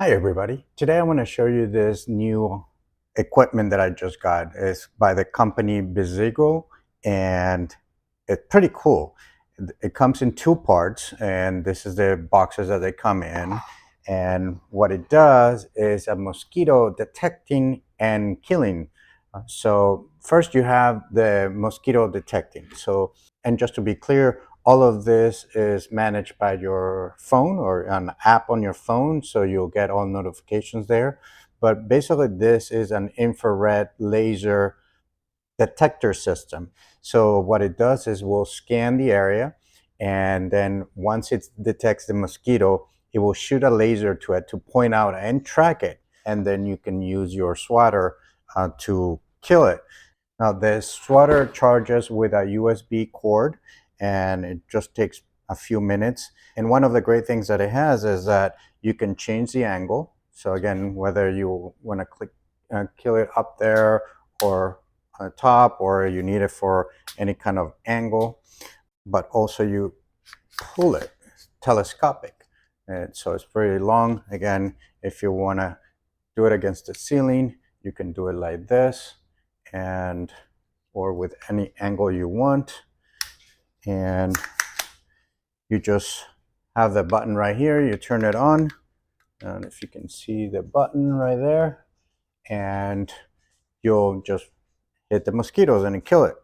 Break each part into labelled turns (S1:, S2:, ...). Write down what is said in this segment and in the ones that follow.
S1: Hi everybody. Today I want to show you this new equipment that I just got. It's by the company Bzigo and it's pretty cool. It comes in two parts and this is the boxes that they come in. And what it does is a mosquito detecting and killing. So first you have the mosquito detecting. And just to be clear, all of this is managed by your phone or an app on your phone, so you'll get all notifications there. But basically, this is an infrared laser detector system. So what it does is we'll scan the area, and then once it detects the mosquito, it will shoot a laser to it to point out and track it, and then you can use your swatter to kill it. Now, the swatter charges with a USB cord and it just takes a few minutes. And one of the great things that it has is that you can change the angle. So again, whether you want to kill it up there or on the top, or you need it for any kind of angle, but also you pull it, it's telescopic. And so it's pretty long. Again, if you want to do it against the ceiling, you can do it like this and or with any angle you want. And you just have the button right here. You turn it on, and if you can see the button right there, and you'll just hit the mosquitoes and kill it.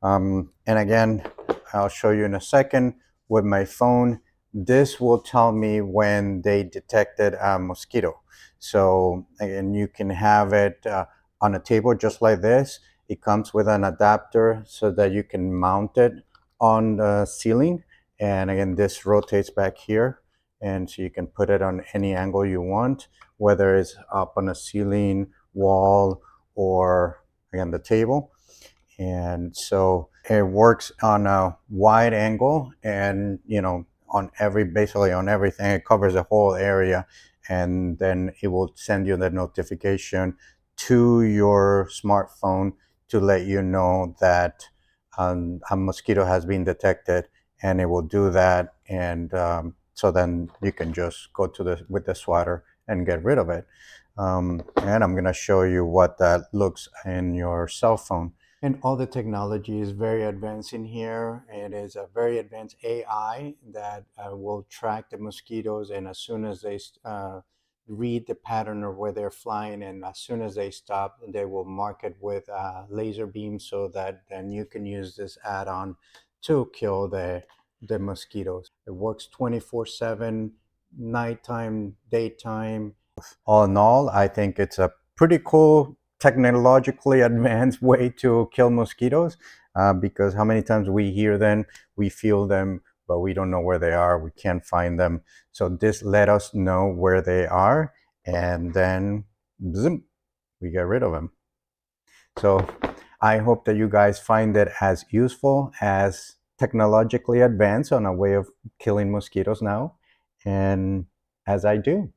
S1: And again, I'll show you in a second with my phone. This will tell me when they detected a mosquito. So again, you can have it on a table just like this. It comes with an adapter so that you can mount it on the ceiling. And again, this rotates back here. And so you can put it on any angle you want, whether it's up on a ceiling, wall, or again, the table. And so it works on a wide angle and on basically on everything. It covers the whole area, and then it will send you the notification to your smartphone to let you know that a mosquito has been detected, and it will do that. And so then you can just go to with the swatter and get rid of it. And I'm going to show you what that looks in your cell phone. And all the technology is very advanced in here. It is a very advanced AI that will track the mosquitoes, and as soon as they read the pattern of where they're flying, and as soon as they stop, they will mark it with a laser beam, so that then you can use this add-on to kill the mosquitoes. It works 24/7, nighttime, daytime. All in all, I think it's a pretty cool, technologically advanced way to kill mosquitoes, because how many times we hear them, we feel them, but we don't know where they are, we can't find them. So this let us know where they are, and then zoom, we get rid of them. So I hope that you guys find it as useful, as technologically advanced on a way of killing mosquitoes now, and as I do.